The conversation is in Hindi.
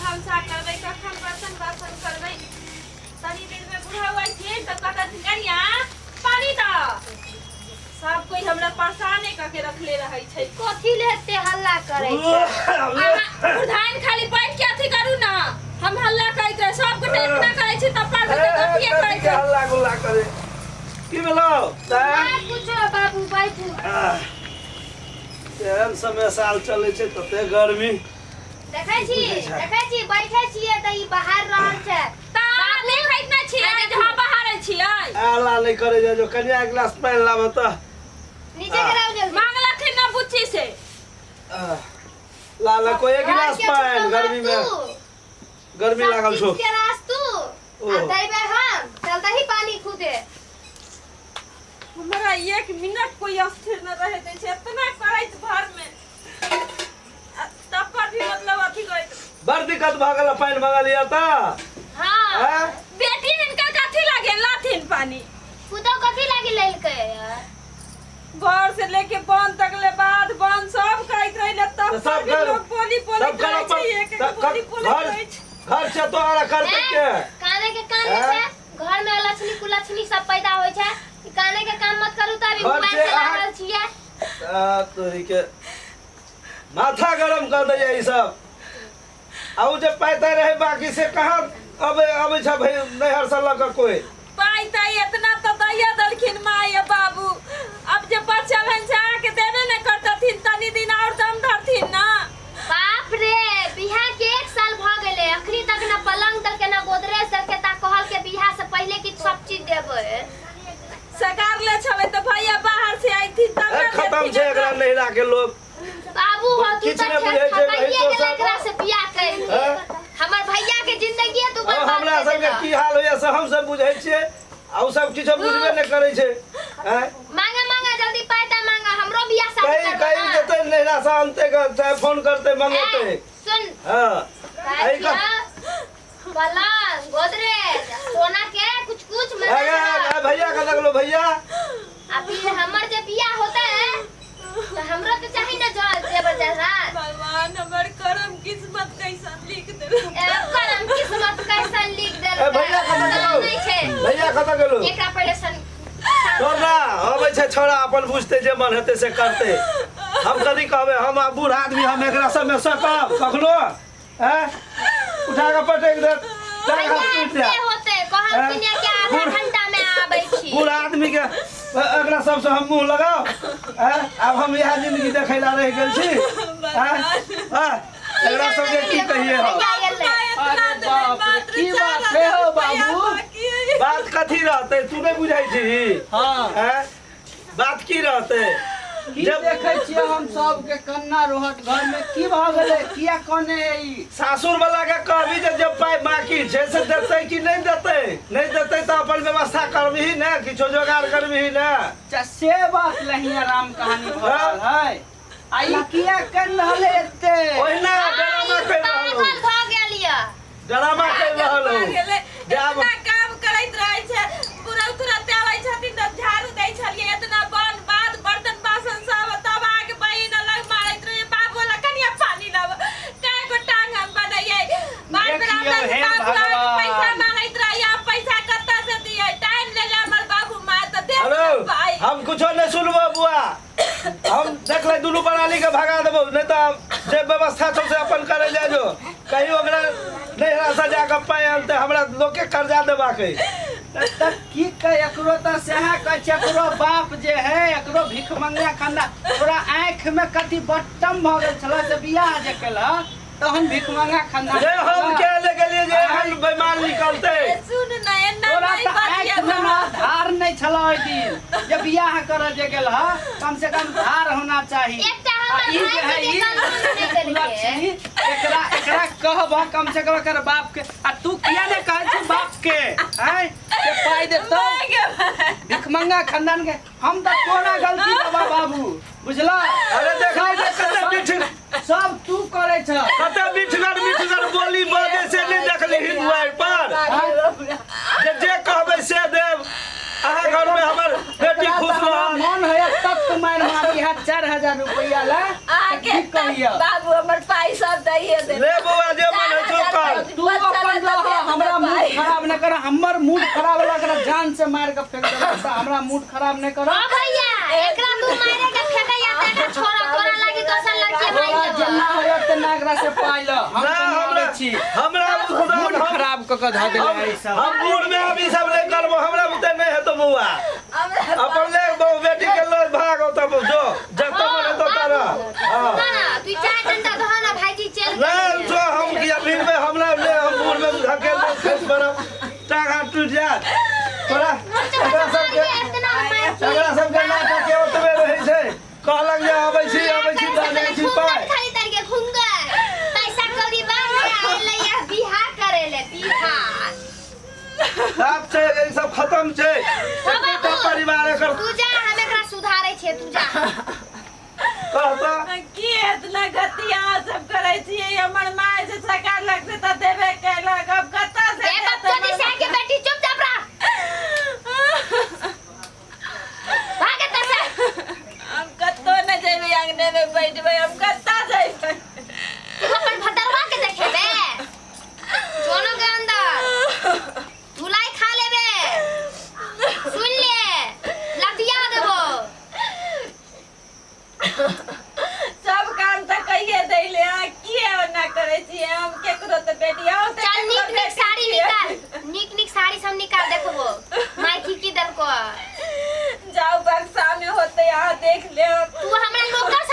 भामसा करबै कखन बर्तन बासन करबै तनी देर में बुढ़ा हुआ छै त कहत कनिया पानी द सब कोई हमरा परेशाने करके रखले रहै छै कथी ले एते हल्ला करै छै प्रधान खाली बैठ के अथी करू ना हम हल्ला करैत रहे सब गोटे इतना करै छै त पर कथी करै छै हल्ला गुल्ला करे की भेलो कुछो बाबू बैठू एहन समय साल चले छै तते गर्मी देखै छी बैठे छियै त ई बाहर रहल छै ता नहीं खैतना छियै जहां बाहर छियै हल्ला नहीं करे जो कनिया एक गिलास पानी लाबो त नीचे गिराओ जल्दी मांगलखिन ना बुच्ची से लाला को एक गिलास पानी गर्मी लागल छो के रास्तू आ दैबे हम चलता ही पानी खुदे हमरा एक मिनट कोई अस्थिर न रहे दै छै इतना करैत भर में तब पर भी मतलब अथी करैत बड़ दिक्कत भ गेल पानी मंगा लिया त हां बेटी इनका कथी लागे लाथिन पानी खुदो कथी लागी लेलकै घर से लेके बन तक ले बाद बन सब करैत रहले तब सब लोग बोली करे छै एक बोली बोले छै घर से तो आरा करते के काने के काम छै घर में लक्ष्मी कुलक्ष्मी सब पैदा होय छै काने के काम मत करू त अभी मोबाइल से लागल छियै तोरी के माथा गरम कर दे ई सब आउ जे पाइता रहे बाकी से कहां अब छ भाई नहर से लग कोई पाइता इतना तो दैया दलखिन माय बाबू अब जे बच्चा भन से आके देबे न करतथिन तनी दिन और दम धरथिन ना बाप रे बियाह के 1 साल भ गेले अखनी तक ना पलंग तक के ना गोदरेज तक के ता कहल के बियाह से पहले की सब चीज देबे सरकार ले छले त भैया बाहर से आई थी तब खत्म छे एकरा नहिरा के लोग बाबू हो तू किछ त ने बुझै छै वही तो सब एकरा से बियाह कर हमर भैया के जिंदगी तू बर्बाद हमरा सब के की हाल होय से हम सब बुझै छियै आ सब किछ बुझबे न करै छै मांगा जल्दी पाइता मांगा हमरो बियाह शादी कहीं देते नहिरा से आनते का चाहे फोन करते मंगते सुन हां आई का पलंग गोदरेज सोना के कुछ भैया का लगलो भैया अभी हमर जे बियाह होता है तो हमरो तो चाहिए ना जबरदस्त भगवान हमर करम किस्मत कैसन लिख दे करम किस्मत कैसन लिख दे भैया कत गेलो भैया कत गेलो एकरा पहले सन छोड़ा अबै छै छोड़ा अपन बुझते जे मन हेते से करते हम कदी कहबे हम बूढ़ आदमी हम एकरा सब में सकब कखनो हैं उठा के पटक दे जाग हॉस्पिटल होते कहल दुनिया के आधा घंटा में आबै छी बूढ़ आदमी के एकरा सब से हम मुंह लगाओ अब हम यह जिंदगी देखै ला रह गेल छी एकरा सब के की कहिए हो अरे बाप रे की बात है हो बाबू बात कथी रहते तू नहीं बुझाई छी हां बात की रहते जब देखै छियै हम सब के कन्ना रोहत घर में की भ गेलै किया कने ई सासुर वाला के कहबी जे जब पाई बाकी छै से देतै कि नहीं देतै तो अपन व्यवस्था करबी ना किछो जोगाड़ करबी ना से बात नहीं राम कहानी भ रहल है आई किया कर रहल एते ओहिना ड्रामा कर रहल पागल भ गेलिया ड्रामा कर रहल जब काम करैत रहै छै पूरा तुरंत आबै छथिन त झाड़ू दै छलिए इतना बन बाद बर्तन बासन सब तब आके बहिन अलग मारैत रहे बाबू ला कनिया पानी लाव काय को टांग हम बनाइए बाद में हमरा पैसा मांगैत रहिए पैसा कत्ता से दिए टाइम ले ले हमर बाबू मार त दे भाई हम कुछो नहीं सुनबो बुआ हम देख ले दुनू प्रणाली के भगा देबो नहीं तो जे व्यवस्था छौ से अपन करे जा जो कहीं ओकरा नहिरा से जाके पाए आनते हमरा लोग के कर्जा देबा के तक की कह एकरो त सेहा कह छै एकरो बाप जे है एकरो भिख मंगिया खंदा तोरा आंख में कथी बट्टम भ गेल छला से बियाह जे केला तहन भिख मंगा खंदा जे हम के ले गेलिए जे हम बेईमान निकलते सुन ना एना तोरा नहीं त आंख में ना धार नहीं छला ओइ दिन जे बियाह कर जे गेल ह कम से कम धार होना चाहिए एकटा हमर भाई के कानून नहीं देलके एकरा कहबा कम से कम कर बाप के आ तू किया ने कहै छी बाप के हैं के पाई दे तो भिख मंगा खानदान के हम त तोरा गलती बाबा बाबू बुझला अरे देखा कते बिठ सब तू करे छ कते बिठगर बोली बाजे से नहीं देखली हिंदुआई पर जे कहबे से देव अहाँ घर में हमर बेटी खुश रह मन है तक मार मारी है 4000 रुपया ला के ठीक कहिया। बाबू हमर पाई सब दैए दे ले बउआ जे मन है सो कर तू अपन रह हमरा मूड खराब न कर हमर मूड खराब लग जान से मार के फेंक दे हमरा मूड खराब न कर हां भैया एकरा तू मारे के फेंका या तेरा छोरा तोरा लागी दोसर लड़की मार देबो जन्ना होयत त नागरा से पाइल हम ना हमरा छी हमरा मूड खराब क धा देले ई सब हम मूड में अभी सब ले करबो हमरा बुते नहीं है तो बउआ अपन ले बहू बेटी के लो भागो तब जो जब तक मन तो तारा हां ना तू चाय डंडा धो ना भाईजी चल ना जो हम किया भीड़ में हमरा ले हम मूड में धकेल दो खेत पर टाका टूट जात तोरा तोरा सब के तोरा सब के ना के ओतबे रहे छै कहलक जे आबै छी दाने छी पाय खाली तार के घुंगा पैसा कौड़ी बांध के आइले या बियाह करे ले बियाह सब छै ई सब खत्म छै बाबू, परिवार एकर तू जा हम एकरा सुधारै छे तू जा कहता की इतना गतिया सब करे छिए हमर माय से सरकार लगते त देबे कैलक अब कत्ता से ए बच्चा दिशा के बेटी चुपचाप रह भागे तसे हम कत्तो न जेबे आंगने में बैठबे हम कत्ता जइबे तू अपन भटरवा के देखेबे दोनों के अंदर धुलाई खा लेबे सुन ले लतिया देबो सब काम त कहिए दैले आ किए ना करे छिए हम केकरो त बेटी आओ त चल नीक साड़ी निकाल नीक साड़ी सब निकाल देखबो माई की दल को जाओ बक्सा में होते यहाँ देख ले तू हमरा नौकर